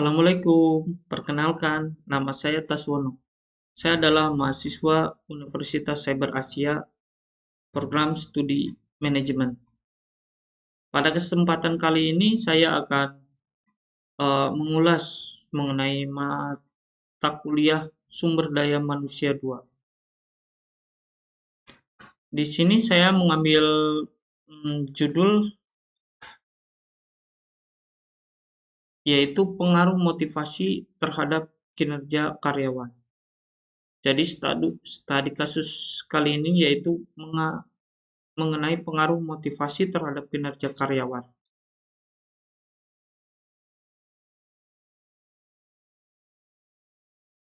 Assalamualaikum, perkenalkan, nama saya Taswono. Saya adalah mahasiswa Universitas Cyber Asia, program studi manajemen. Pada kesempatan kali ini, saya akan mengulas mengenai mata kuliah Sumber Daya Manusia 2. Di sini saya mengambil judul yaitu pengaruh motivasi terhadap kinerja karyawan. Jadi studi kasus kali ini yaitu mengenai pengaruh motivasi terhadap kinerja karyawan.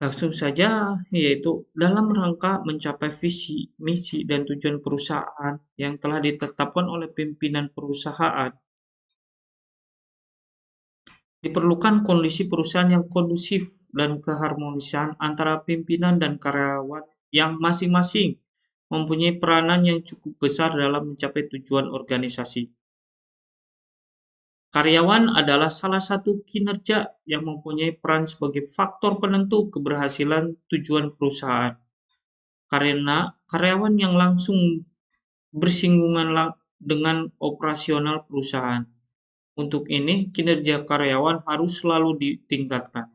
Langsung saja, yaitu dalam rangka mencapai visi, misi, dan tujuan perusahaan yang telah ditetapkan oleh pimpinan perusahaan, diperlukan kondisi perusahaan yang kondusif dan keharmonisan antara pimpinan dan karyawan yang masing-masing mempunyai peranan yang cukup besar dalam mencapai tujuan organisasi. Karyawan adalah salah satu kinerja yang mempunyai peran sebagai faktor penentu keberhasilan tujuan perusahaan. Karena karyawan yang langsung bersinggungan dengan operasional perusahaan. Untuk ini, kinerja karyawan harus selalu ditingkatkan.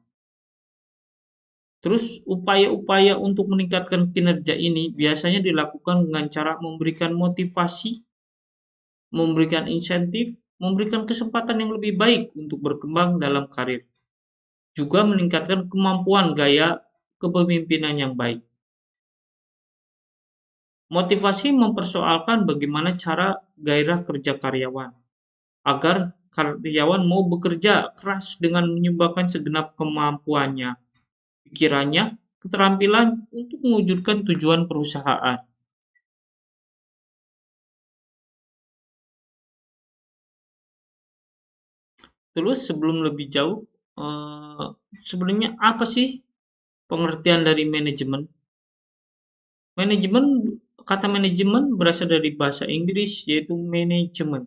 Terus, upaya-upaya untuk meningkatkan kinerja ini biasanya dilakukan dengan cara memberikan motivasi, memberikan insentif, memberikan kesempatan yang lebih baik untuk berkembang dalam karir. Juga meningkatkan kemampuan gaya kepemimpinan yang baik. Motivasi mempersoalkan bagaimana cara gairah kerja karyawan, agar karyawan mau bekerja keras dengan menyumbangkan segenap kemampuannya, pikirannya, keterampilan untuk mewujudkan tujuan perusahaan. Terus sebelum lebih jauh, eh, sebenarnya apa sih pengertian dari manajemen? Manajemen, kata manajemen berasal dari bahasa Inggris yaitu management,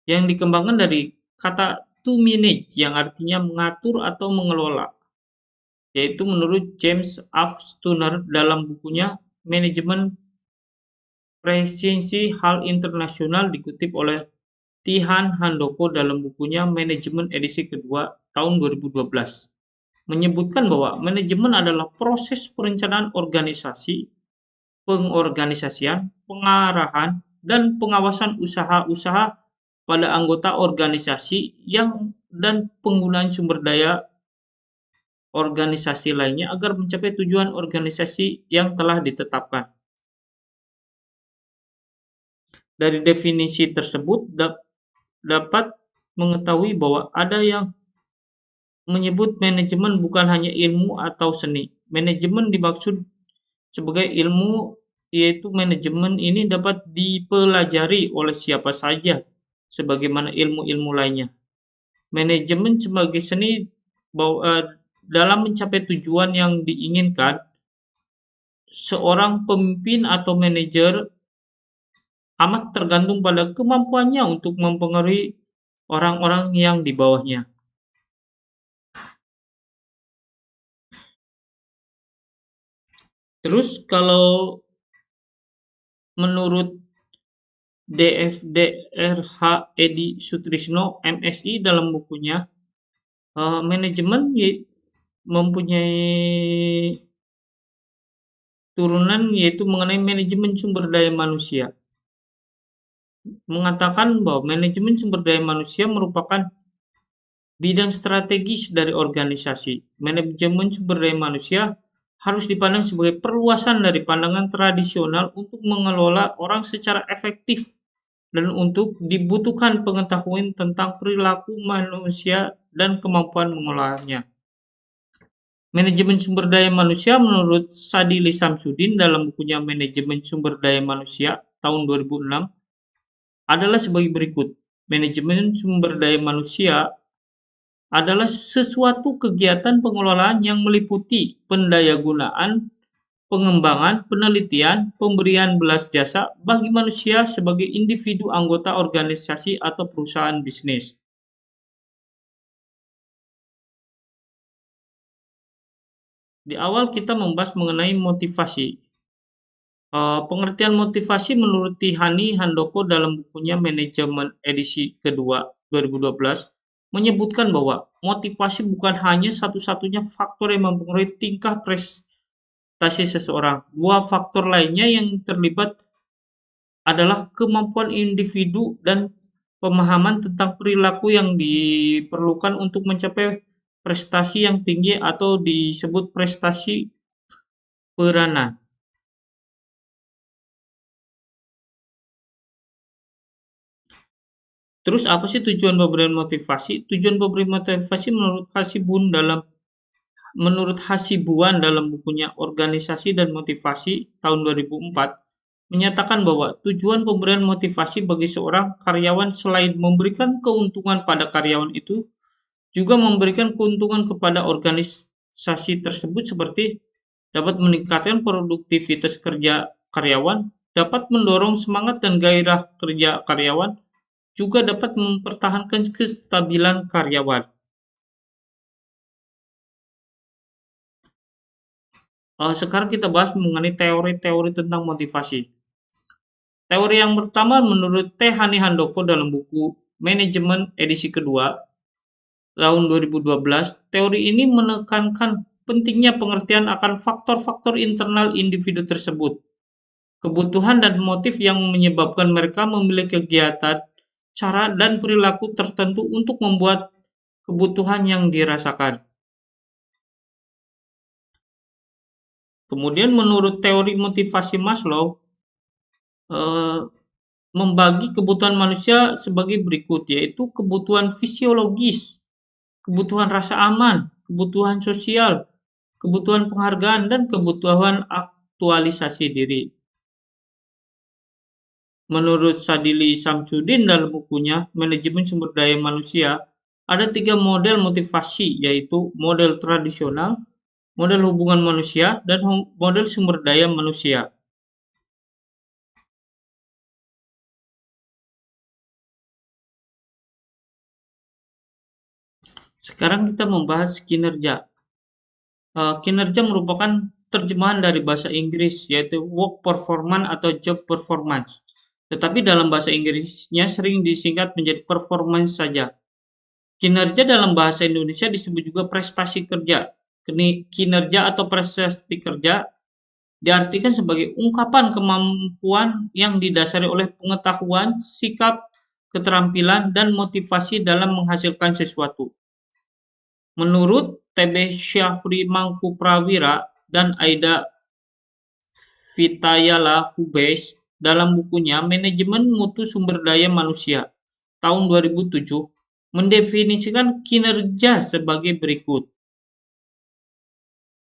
yang dikembangkan dari kata to manage yang artinya mengatur atau mengelola, yaitu menurut James F. Stunner dalam bukunya Manajemen Presisi Hal Internasional dikutip oleh Tihan Handoko dalam bukunya Manajemen edisi kedua tahun 2012, menyebutkan bahwa manajemen adalah proses perencanaan organisasi, pengorganisasian, pengarahan, dan pengawasan usaha-usaha pada anggota organisasi yang dan penggunaan sumber daya organisasi lainnya agar mencapai tujuan organisasi yang telah ditetapkan. Dari definisi tersebut dapat mengetahui bahwa ada yang menyebut manajemen bukan hanya ilmu atau seni. Manajemen dimaksud sebagai ilmu, yaitu manajemen ini dapat dipelajari oleh siapa saja sebagaimana ilmu-ilmu lainnya. Manajemen sebagai seni dalam mencapai tujuan yang diinginkan, seorang pemimpin atau manajer amat tergantung pada kemampuannya untuk mempengaruhi orang-orang yang di bawahnya. Terus kalau menurut DFDRH Edi Sutrisno MSI dalam bukunya, manajemen mempunyai turunan yaitu mengenai manajemen sumber daya manusia. Mengatakan bahwa manajemen sumber daya manusia merupakan bidang strategis dari organisasi. Manajemen sumber daya manusia harus dipandang sebagai perluasan dari pandangan tradisional untuk mengelola orang secara efektif dan untuk dibutuhkan pengetahuan tentang perilaku manusia dan kemampuan mengolahnya. Manajemen sumber daya manusia menurut Sadili Samsudin dalam bukunya Manajemen Sumber Daya Manusia tahun 2006 adalah sebagai berikut. Manajemen sumber daya manusia adalah sesuatu kegiatan pengelolaan yang meliputi pendayagunaan, pengembangan, penelitian, pemberian belas jasa bagi manusia sebagai individu anggota organisasi atau perusahaan bisnis. Di awal kita membahas mengenai motivasi. Pengertian motivasi menurut Tihani Handoko dalam bukunya Manajemen edisi kedua 2012 menyebutkan bahwa motivasi bukan hanya satu-satunya faktor yang mempengaruhi tingkah prestasi seseorang. Dua faktor lainnya yang terlibat adalah kemampuan individu dan pemahaman tentang perilaku yang diperlukan untuk mencapai prestasi yang tinggi atau disebut prestasi peranan. Terus apa sih tujuan pemberian motivasi? Tujuan pemberian motivasi menurut Hasibuan dalam bukunya Organisasi dan Motivasi tahun 2004 menyatakan bahwa tujuan pemberian motivasi bagi seorang karyawan selain memberikan keuntungan pada karyawan itu juga memberikan keuntungan kepada organisasi tersebut seperti dapat meningkatkan produktivitas kerja karyawan, dapat mendorong semangat dan gairah kerja karyawan, juga dapat mempertahankan kestabilan karyawan. Sekarang kita bahas mengenai teori-teori tentang motivasi. Teori yang pertama menurut Tehani Handoko dalam buku Manajemen edisi kedua tahun 2012, teori ini menekankan pentingnya pengertian akan faktor-faktor internal individu tersebut, kebutuhan dan motif yang menyebabkan mereka memiliki kegiatan, cara, dan perilaku tertentu untuk membuat kebutuhan yang dirasakan. Kemudian menurut teori motivasi Maslow, membagi kebutuhan manusia sebagai berikut, yaitu kebutuhan fisiologis, kebutuhan rasa aman, kebutuhan sosial, kebutuhan penghargaan, dan kebutuhan aktualisasi diri. Menurut Sadili Samsudin dalam bukunya Manajemen Sumber Daya Manusia, ada 3 model motivasi, yaitu model tradisional, model hubungan manusia, dan model sumber daya manusia. Sekarang kita membahas kinerja. Kinerja merupakan terjemahan dari bahasa Inggris, yaitu work performance atau job performance. Tetapi dalam bahasa Inggrisnya sering disingkat menjadi performance saja. Kinerja dalam bahasa Indonesia disebut juga prestasi kerja. Kinerja atau prestasi kerja diartikan sebagai ungkapan kemampuan yang didasari oleh pengetahuan, sikap, keterampilan, dan motivasi dalam menghasilkan sesuatu. Menurut T.B. Syafri Mangkuprawira dan Aida Vitayala Hubeis dalam bukunya Manajemen Mutu Sumber Daya Manusia tahun 2007 mendefinisikan kinerja sebagai berikut.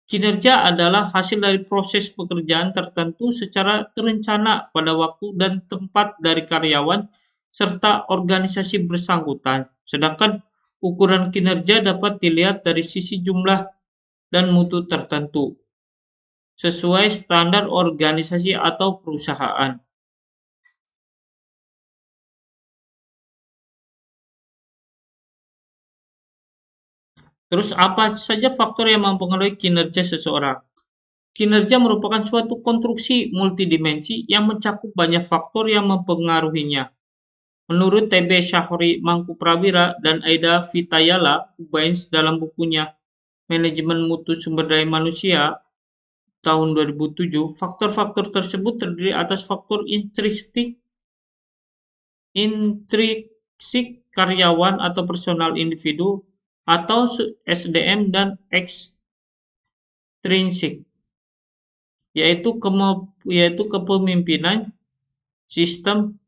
Kinerja adalah hasil dari proses pekerjaan tertentu secara terencana pada waktu dan tempat dari karyawan serta organisasi bersangkutan. Sedangkan ukuran kinerja dapat dilihat dari sisi jumlah dan mutu tertentu, sesuai standar organisasi atau perusahaan. Terus apa saja faktor yang mempengaruhi kinerja seseorang? Kinerja merupakan suatu konstruksi multidimensi yang mencakup banyak faktor yang mempengaruhinya. Menurut T.B. Syahri Mangkuprawira dan Aida Vitayala Hubains dalam bukunya Manajemen Mutu Sumber Daya Manusia tahun 2007, faktor-faktor tersebut terdiri atas faktor intrinsik karyawan atau personal individu atau SDM dan ekstrinsik, yaitu kepemimpinan, sistem,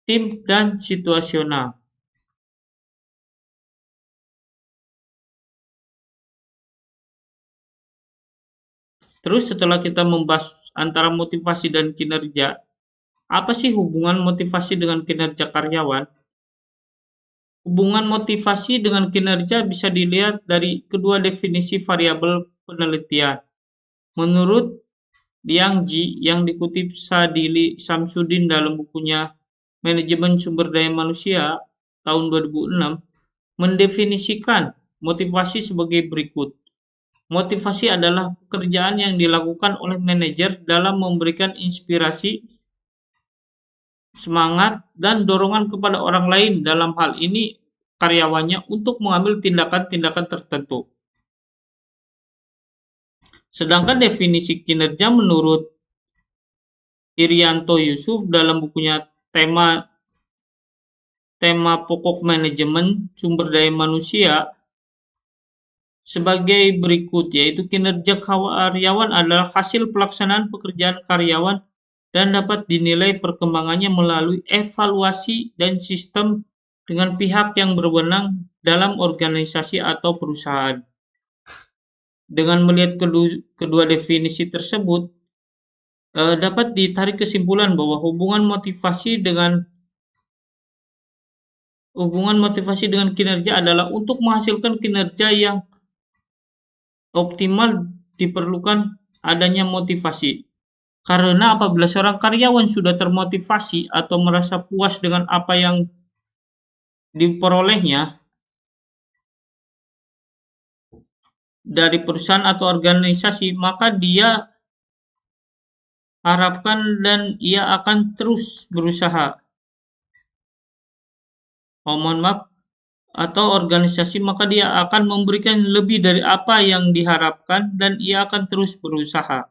tim, dan situasional. Terus setelah kita membahas antara motivasi dan kinerja, apa sih hubungan motivasi dengan kinerja karyawan? Hubungan motivasi dengan kinerja bisa dilihat dari kedua definisi variabel penelitian. Menurut Liang Ji yang dikutip Sadili Samsudin dalam bukunya Manajemen Sumber Daya Manusia tahun 2006, mendefinisikan motivasi sebagai berikut. Motivasi adalah pekerjaan yang dilakukan oleh manajer dalam memberikan inspirasi, semangat, dan dorongan kepada orang lain, dalam hal ini karyawannya, untuk mengambil tindakan-tindakan tertentu. Sedangkan definisi kinerja menurut Irianto Yusuf dalam bukunya tema tema pokok manajemen sumber daya manusia sebagai berikut, yaitu kinerja karyawan adalah hasil pelaksanaan pekerjaan karyawan dan dapat dinilai perkembangannya melalui evaluasi dan sistem dengan pihak yang berwenang dalam organisasi atau perusahaan. Dengan melihat kedua definisi tersebut, dapat ditarik kesimpulan bahwa hubungan motivasi dengan kinerja adalah untuk menghasilkan kinerja yang optimal. Diperlukan adanya motivasi. Karena apabila seorang karyawan sudah termotivasi atau merasa puas dengan apa yang diperolehnya dari perusahaan atau organisasi, maka dia harapkan dan ia akan terus berusaha. Mohon maaf, atau organisasi, maka dia akan memberikan lebih dari apa yang diharapkan dan ia akan terus berusaha.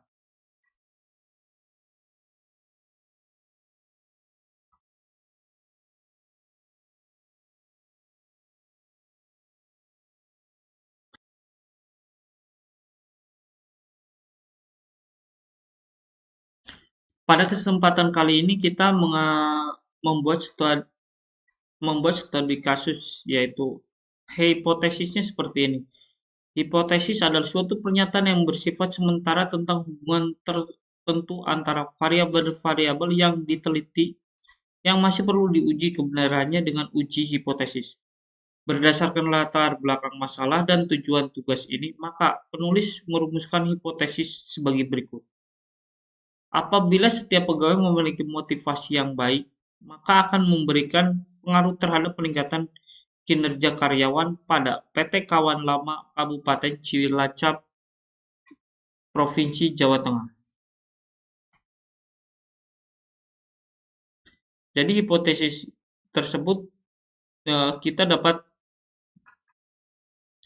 Pada kesempatan kali ini kita membuat studi kasus, yaitu hipotesisnya seperti ini. Hipotesis adalah suatu pernyataan yang bersifat sementara tentang hubungan tertentu antara variabel-variabel yang diteliti yang masih perlu diuji kebenarannya dengan uji hipotesis. Berdasarkan latar belakang masalah dan tujuan tugas ini, maka penulis merumuskan hipotesis sebagai berikut. Apabila setiap pegawai memiliki motivasi yang baik, maka akan memberikan pengaruh terhadap peningkatan kinerja karyawan pada PT Kawan Lama Kabupaten Cilacap, Provinsi Jawa Tengah. Jadi hipotesis tersebut kita dapat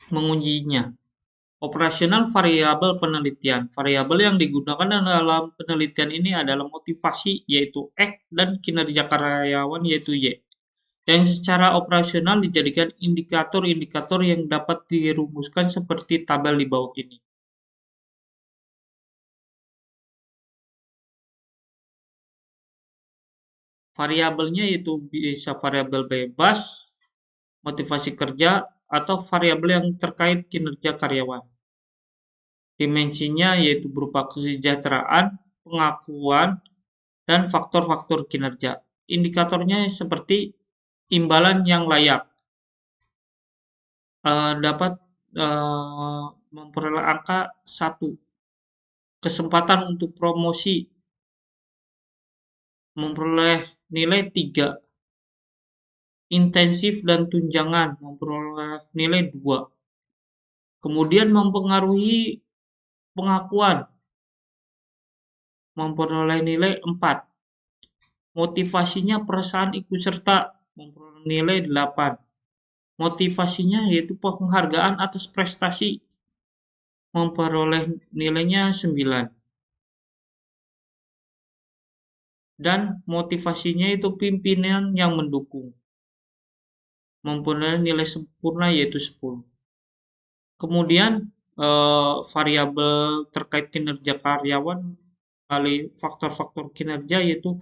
mengujinya. Operasional variabel penelitian. Variabel yang digunakan dalam penelitian ini adalah motivasi, yaitu X, dan kinerja karyawan, yaitu Y, yang secara operasional dijadikan indikator-indikator yang dapat dirumuskan seperti tabel di bawah ini. Variabelnya yaitu bisa variabel bebas, motivasi kerja, atau variabel yang terkait kinerja karyawan. Dimensinya yaitu berupa kesejahteraan, pengakuan, dan faktor-faktor kinerja. Indikatornya seperti imbalan yang layak, dapat memperoleh angka 1, kesempatan untuk promosi memperoleh nilai 3, intensif dan tunjangan memperoleh nilai 2. Kemudian mempengaruhi pengakuan memperoleh nilai 4. Motivasinya perasaan ikut serta memperoleh nilai 8. Motivasinya yaitu penghargaan atas prestasi memperoleh nilainya 9. Dan motivasinya itu pimpinan yang mendukung memperoleh nilai sempurna yaitu 10. Kemudian variabel terkait kinerja karyawan kali faktor-faktor kinerja yaitu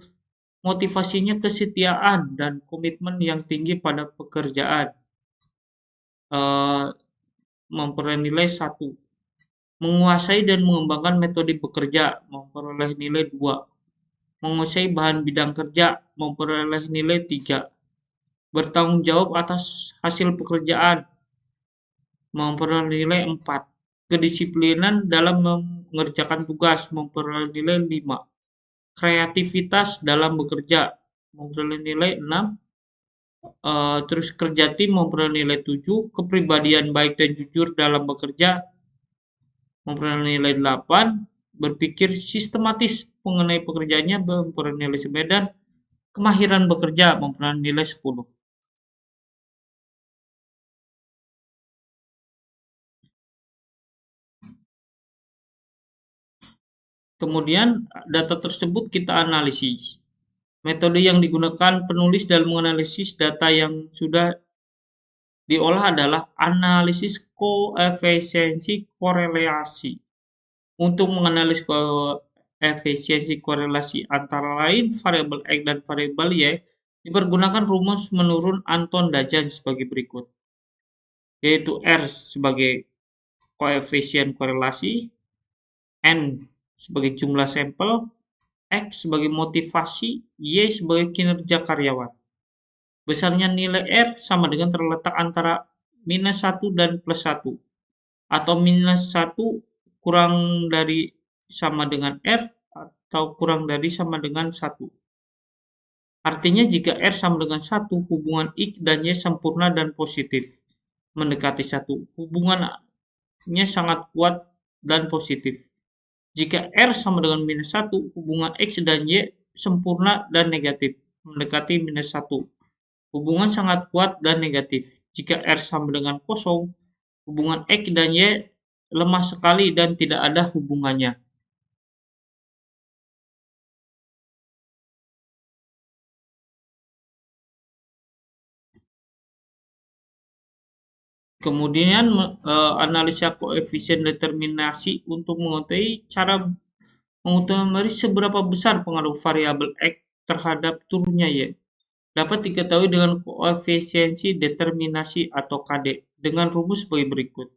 motivasinya kesetiaan dan komitmen yang tinggi pada pekerjaan, memperoleh nilai 1. Menguasai dan mengembangkan metode bekerja memperoleh nilai 2. Menguasai bahan bidang kerja memperoleh nilai 3. Bertanggung jawab atas hasil pekerjaan memperoleh nilai 4. Kedisiplinan dalam mengerjakan tugas memperoleh nilai 5. Kreativitas dalam bekerja memperoleh nilai 6. Terus kerja tim memperoleh nilai 7. Kepribadian baik dan jujur dalam bekerja memperoleh nilai 8, berpikir sistematis mengenai pekerjaannya memperoleh nilai 9, kemahiran bekerja memperoleh nilai 10. Kemudian data tersebut kita analisis. Metode yang digunakan penulis dalam menganalisis data yang sudah diolah adalah analisis koefisiensi korelasi. Untuk menganalisis koefisiensi korelasi antara lain variabel X dan variabel Y, dipergunakan rumus menurun Anton Dajan sebagai berikut, yaitu R sebagai koefisien korelasi, N sebagai jumlah sampel, X sebagai motivasi, Y sebagai kinerja karyawan. Besarnya nilai R sama dengan terletak antara -1 dan +1, atau -1 kurang dari sama dengan R atau kurang dari sama dengan 1. Artinya jika R sama dengan 1, hubungan X dan Y sempurna dan positif, mendekati 1. Hubungannya sangat kuat dan positif. Jika R sama dengan -1, hubungan X dan Y sempurna dan negatif, mendekati -1. Hubungan sangat kuat dan negatif. Jika R sama dengan kosong, hubungan X dan Y lemah sekali dan tidak ada hubungannya. Kemudian analisa koefisien determinasi untuk mengetahui cara mengutamakan seberapa besar pengaruh variabel X terhadap turunnya Y. Dapat diketahui dengan koefisiensi determinasi atau KD dengan rumus sebagai berikut.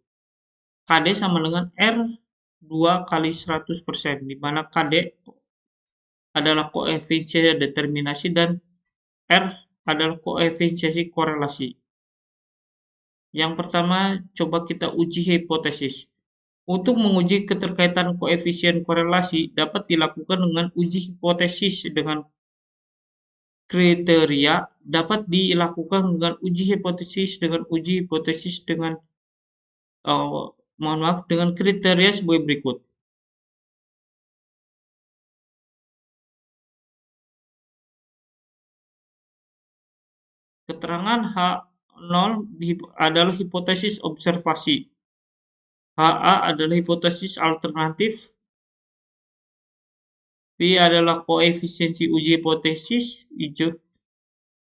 KD sama dengan R 2 kali 100%, di mana KD adalah koefisien determinasi dan R adalah koefisien korelasi. Yang pertama, coba kita uji hipotesis. Untuk menguji keterkaitan koefisien korelasi dapat dilakukan dengan uji hipotesis dengan kriteria, dapat dilakukan dengan uji hipotesis dengan dengan kriteria sebagai berikut. Keterangan H0 adalah hipotesis observasi. HA adalah hipotesis alternatif. P adalah koefisiensi uji hipotesis, hijau.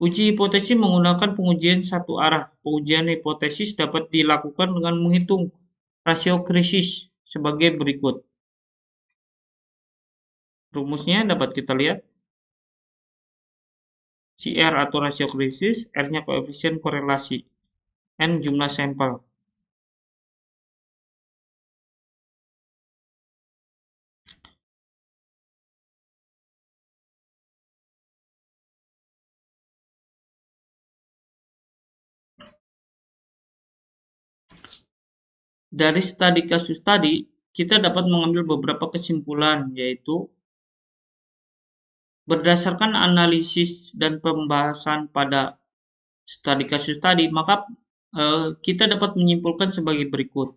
Uji hipotesis menggunakan pengujian satu arah. Pengujian hipotesis dapat dilakukan dengan menghitung rasio krisis sebagai berikut. Rumusnya dapat kita lihat. CR atau rasio krisis, R-nya koefisien korelasi, N jumlah sampel. Dari studi kasus tadi, kita dapat mengambil beberapa kesimpulan, yaitu berdasarkan analisis dan pembahasan pada studi kasus tadi, maka kita dapat menyimpulkan sebagai berikut.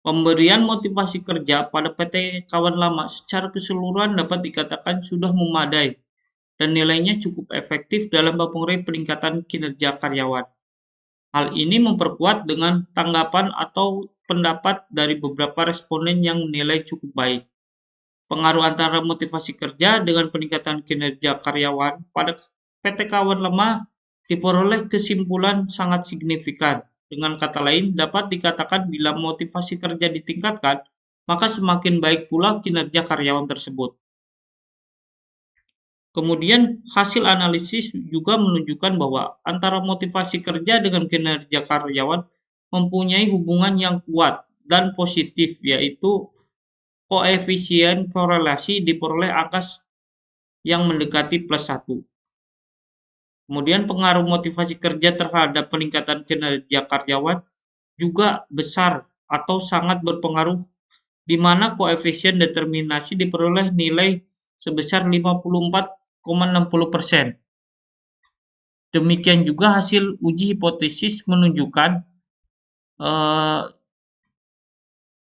Pemberian motivasi kerja pada PT Kawan Lama secara keseluruhan dapat dikatakan sudah memadai dan nilainya cukup efektif dalam mempengaruhi peningkatan kinerja karyawan. Hal ini memperkuat dengan tanggapan atau pendapat dari beberapa responden yang menilai cukup baik. Pengaruh antara motivasi kerja dengan peningkatan kinerja karyawan pada PT Kawan Lemah diperoleh kesimpulan sangat signifikan. Dengan kata lain, dapat dikatakan bila motivasi kerja ditingkatkan, maka semakin baik pula kinerja karyawan tersebut. Kemudian hasil analisis juga menunjukkan bahwa antara motivasi kerja dengan kinerja karyawan mempunyai hubungan yang kuat dan positif, yaitu koefisien korelasi diperoleh angka yang mendekati +1. Kemudian pengaruh motivasi kerja terhadap peningkatan kinerja karyawan juga besar atau sangat berpengaruh, di mana koefisien determinasi diperoleh nilai sebesar 54,60%. Demikian juga hasil uji hipotesis menunjukkan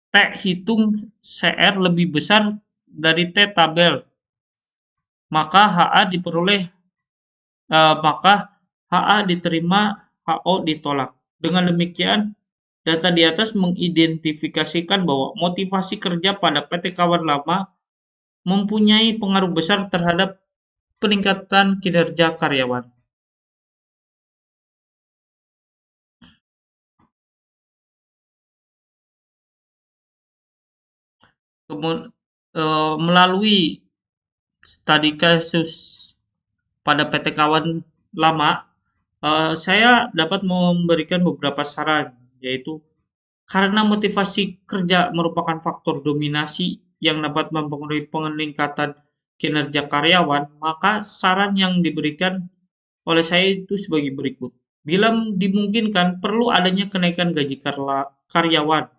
T hitung CR lebih besar dari T tabel, maka maka HA diterima, HO ditolak. Dengan demikian, data di atas mengidentifikasikan bahwa motivasi kerja pada PT Kawan Lama mempunyai pengaruh besar terhadap peningkatan kinerja karyawan. Melalui studi kasus pada PT Kawan Lama, saya dapat memberikan beberapa saran, yaitu karena motivasi kerja merupakan faktor dominasi yang dapat mempengaruhi peningkatan kinerja karyawan, maka saran yang diberikan oleh saya itu sebagai berikut. Bila dimungkinkan, perlu adanya kenaikan gaji karyawan,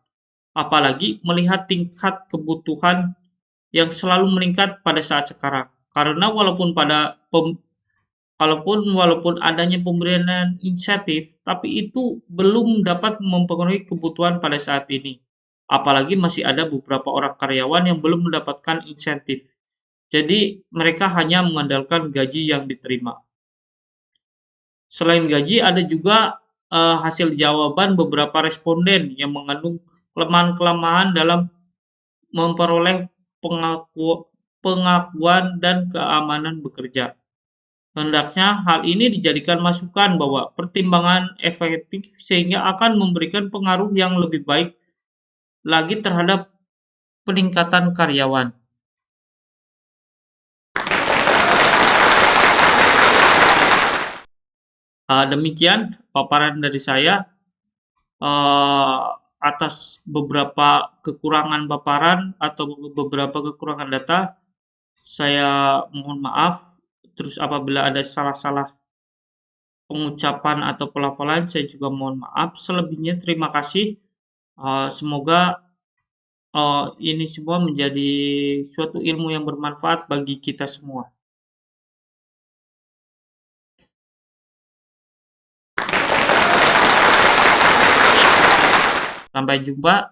apalagi melihat tingkat kebutuhan yang selalu meningkat pada saat sekarang. Karena walaupun adanya pemberian insentif, tapi itu belum dapat mempengaruhi kebutuhan pada saat ini. Apalagi masih ada beberapa orang karyawan yang belum mendapatkan insentif. Jadi mereka hanya mengandalkan gaji yang diterima. Selain gaji, ada juga hasil jawaban beberapa responden yang mengandung kelemahan-kelemahan dalam memperoleh pengakuan dan keamanan bekerja. Hendaknya hal ini dijadikan masukan bahwa pertimbangan efektif sehingga akan memberikan pengaruh yang lebih baik lagi terhadap peningkatan karyawan. Demikian paparan dari saya atas beberapa kekurangan paparan atau beberapa kekurangan data. Saya mohon maaf. Terus apabila ada salah-salah pengucapan atau pelafalan, saya juga mohon maaf. Selebihnya terima kasih. Semoga ini semua menjadi suatu ilmu yang bermanfaat bagi kita semua. Sampai jumpa.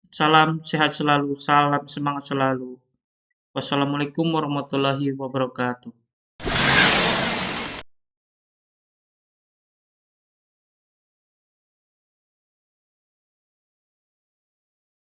Salam sehat selalu, salam semangat selalu. Wassalamualaikum warahmatullahi wabarakatuh.